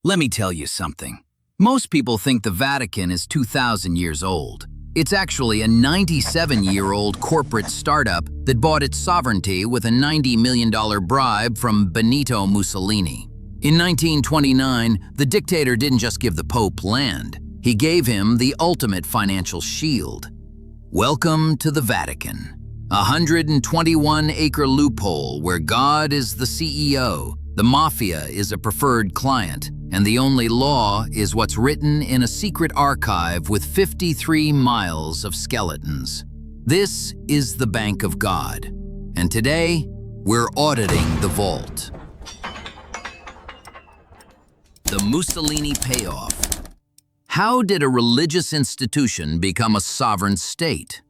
Let me tell you something. Most people think the Vatican is 2,000 years old. It's actually a 97-year-old corporate startup that bought its sovereignty with a $90 million bribe from Benito Mussolini. In 1929, the dictator didn't just give the Pope land. He gave him the ultimate financial shield. Welcome to the Vatican, a 121-acre loophole where God is the CEO, the mafia is a preferred client, and the only law is what's written in a secret archive with 53 miles of skeletons. This is the Bank of God, and today we're auditing the vault. The Mussolini Payoff. How did a religious institution become a sovereign state?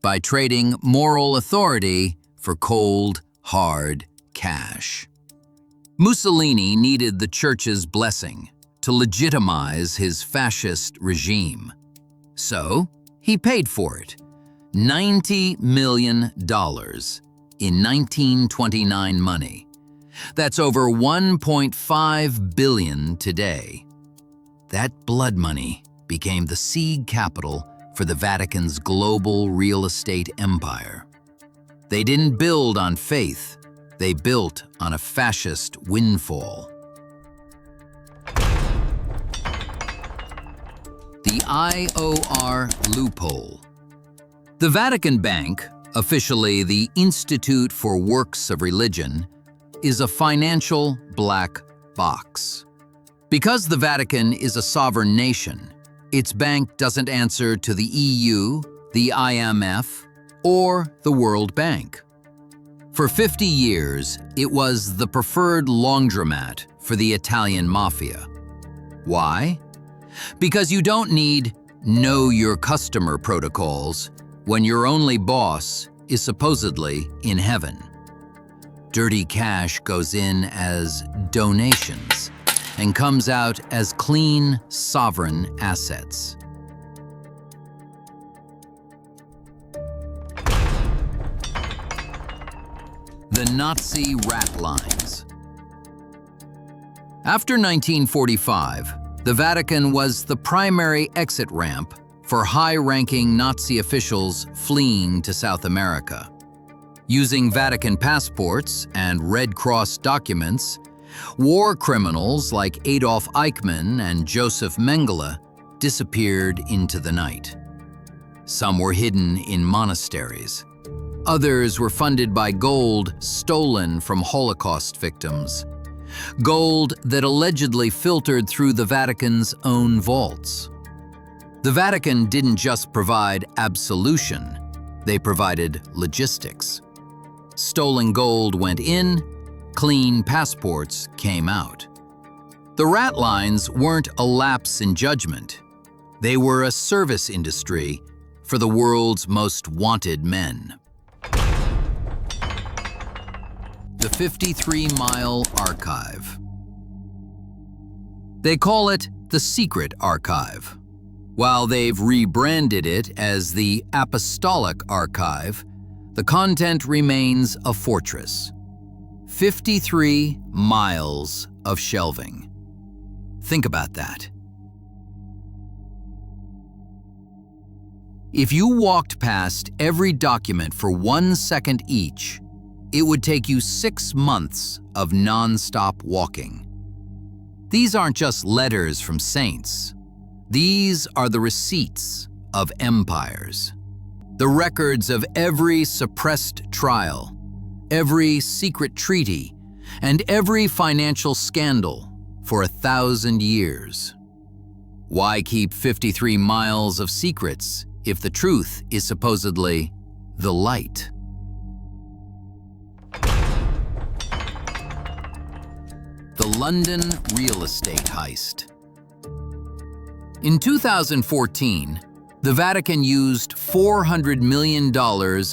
By trading moral authority for cold, hard cash. Mussolini needed the church's blessing to legitimize his fascist regime. So, he paid for it. $90 million in 1929 money. That's over $1.5 billion today. That blood money became the seed capital for the Vatican's global real estate empire. They didn't build on faith, they built on a fascist windfall. The IOR Loophole. The Vatican Bank, officially the Institute for Works of Religion, is a financial black box. Because the Vatican is a sovereign nation, its bank doesn't answer to the EU, the IMF, or the World Bank. For 50 years, it was the preferred laundromat for the Italian mafia. Why? Because you don't need know your customer protocols when your only boss is supposedly in heaven. Dirty cash goes in as donations and comes out as clean, sovereign assets. The Nazi rat lines. After 1945, the Vatican was the primary exit ramp for high-ranking Nazi officials fleeing to South America. Using Vatican passports and Red Cross documents, war criminals like Adolf Eichmann and Joseph Mengele disappeared into the night. Some were hidden in monasteries. Others were funded by gold stolen from Holocaust victims. Gold that allegedly filtered through the Vatican's own vaults. The Vatican didn't just provide absolution, they provided logistics. Stolen gold went in, clean passports came out. The rat lines weren't a lapse in judgment. They were a service industry for the world's most wanted men. The 53-mile archive. They call it the Secret Archive. While they've rebranded it as the Apostolic Archive, the content remains a fortress. 53 miles of shelving. Think about that. If you walked past every document for 1 second each, it would take you 6 months of non-stop walking. These aren't just letters from saints. These are the receipts of empires. The records of every suppressed trial, every secret treaty, and every financial scandal for 1,000 years. Why keep 53 miles of secrets if the truth is supposedly the light? The London real estate heist. In 2014, the Vatican used $400 million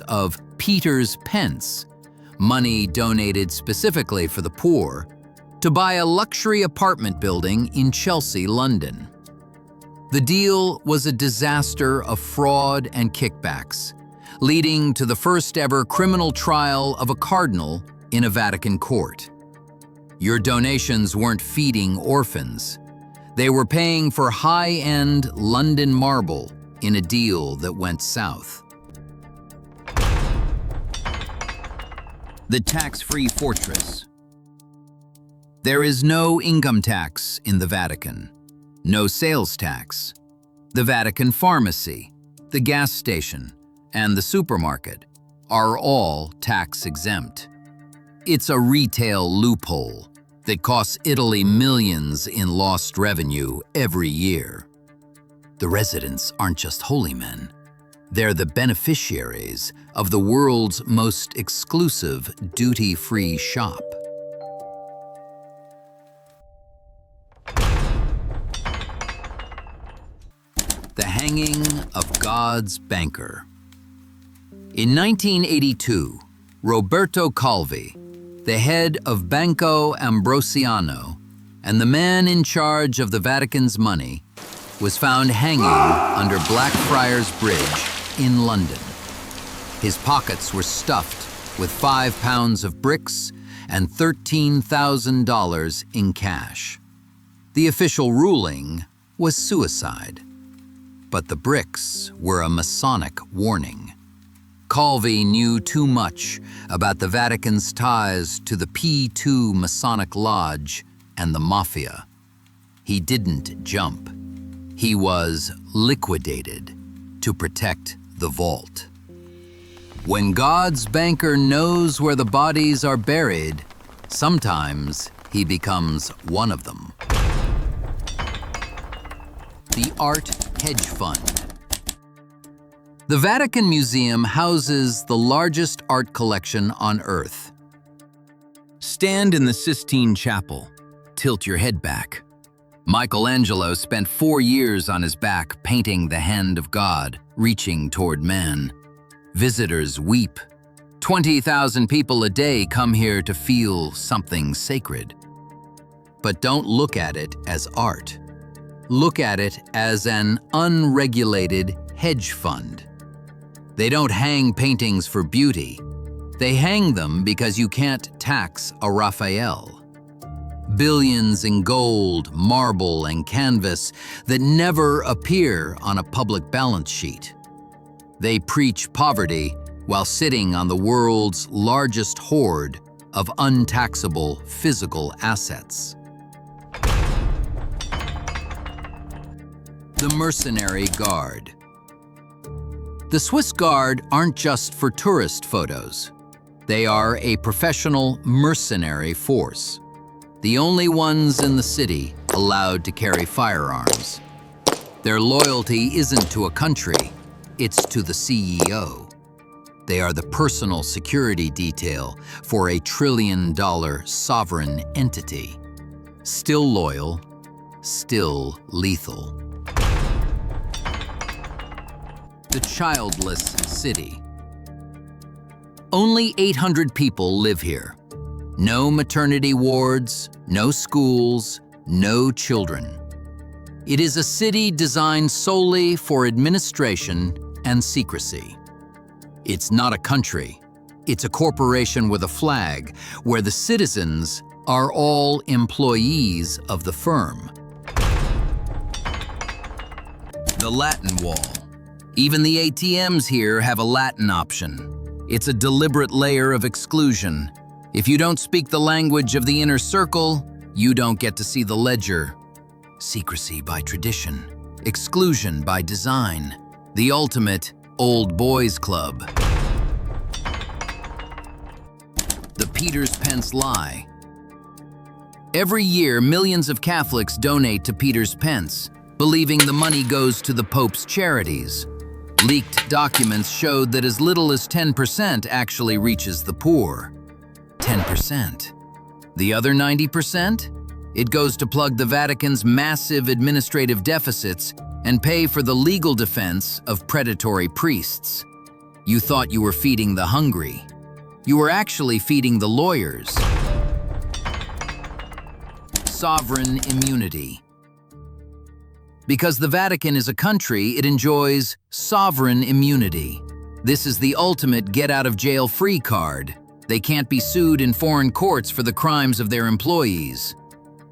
of Peter's Pence, money donated specifically for the poor, to buy a luxury apartment building in Chelsea, London. The deal was a disaster of fraud and kickbacks, leading to the first ever criminal trial of a cardinal in a Vatican court. Your donations weren't feeding orphans. They were paying for high-end London marble in a deal that went south. The tax-free fortress. There is no income tax in the Vatican, no sales tax. The Vatican pharmacy, the gas station, and the supermarket are all tax-exempt. It's a retail loophole that costs Italy millions in lost revenue every year. The residents aren't just holy men. They're the beneficiaries of the world's most exclusive duty-free shop. The hanging of God's banker. In 1982, Roberto Calvi, the head of Banco Ambrosiano and the man in charge of the Vatican's money, was found hanging under Blackfriars Bridge in London. His pockets were stuffed with 5 pounds of bricks and $13,000 in cash. The official ruling was suicide, but the bricks were a Masonic warning. Calvi knew too much about the Vatican's ties to the P2 Masonic Lodge and the Mafia. He didn't jump. He was liquidated to protect the vault. When God's banker knows where the bodies are buried, sometimes he becomes one of them. The Art Hedge Fund. The Vatican Museum houses the largest art collection on Earth. Stand in the Sistine Chapel. Tilt your head back. Michelangelo spent 4 years on his back painting the hand of God reaching toward man. Visitors weep. 20,000 people a day come here to feel something sacred. But don't look at it as art. Look at it as an unregulated hedge fund. They don't hang paintings for beauty. They hang them because you can't tax a Raphael. Billions in gold, marble, and canvas that never appear on a public balance sheet. They preach poverty while sitting on the world's largest hoard of untaxable physical assets. The Mercenary Guard. The Swiss Guard aren't just for tourist photos. They are a professional mercenary force, the only ones in the city allowed to carry firearms. Their loyalty isn't to a country, it's to the CEO. They are the personal security detail for a $1 trillion sovereign entity. Still loyal, still lethal. The Childless City. Only 800 people live here. No maternity wards, no schools, no children. It is a city designed solely for administration and secrecy. It's not a country. It's a corporation with a flag where the citizens are all employees of the firm. The Latin Wall. Even the ATMs here have a Latin option. It's a deliberate layer of exclusion. If you don't speak the language of the inner circle, you don't get to see the ledger. Secrecy by tradition, exclusion by design. The ultimate old boys club. The Pence lie. Every year, millions of Catholics donate to Pence, believing the money goes to the Pope's charities. Leaked documents showed that as little as 10% actually reaches the poor. 10%. The other 90%? It goes to plug the Vatican's massive administrative deficits and pay for the legal defense of predatory priests. You thought you were feeding the hungry. You were actually feeding the lawyers. Sovereign immunity. Because the Vatican is a country, it enjoys sovereign immunity. This is the ultimate get-out-of-jail-free card. They can't be sued in foreign courts for the crimes of their employees.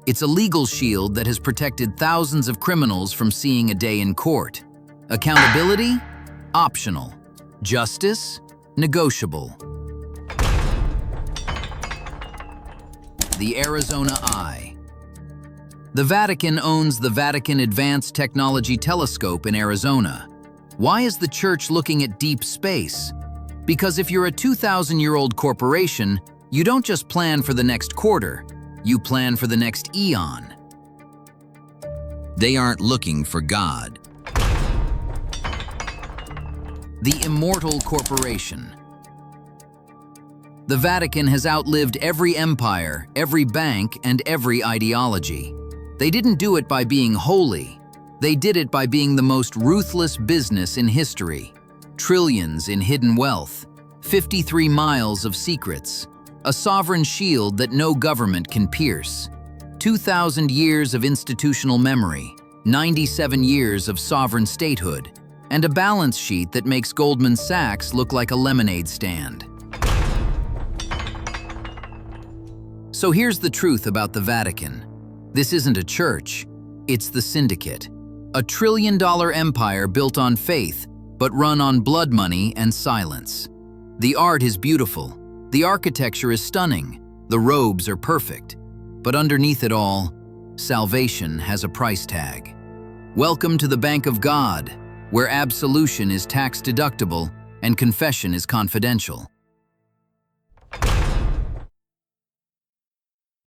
It's a legal shield that has protected thousands of criminals from seeing a day in court. Accountability? Optional. Justice? Negotiable. The Arizona Eye. The Vatican owns the Vatican Advanced Technology Telescope in Arizona. Why is the church looking at deep space? Because if you're a 2,000-year-old corporation, you don't just plan for the next quarter, you plan for the next eon. They aren't looking for God. The Immortal Corporation. The Vatican has outlived every empire, every bank, and every ideology. They didn't do it by being holy. They did it by being the most ruthless business in history. Trillions in hidden wealth, 53 miles of secrets, a sovereign shield that no government can pierce, 2,000 years of institutional memory, 97 years of sovereign statehood, and a balance sheet that makes Goldman Sachs look like a lemonade stand. So here's the truth about the Vatican. This isn't a church, it's the syndicate. A trillion-dollar empire built on faith, but run on blood money and silence. The art is beautiful, the architecture is stunning, the robes are perfect. But underneath it all, salvation has a price tag. Welcome to the Bank of God, where absolution is tax-deductible and confession is confidential.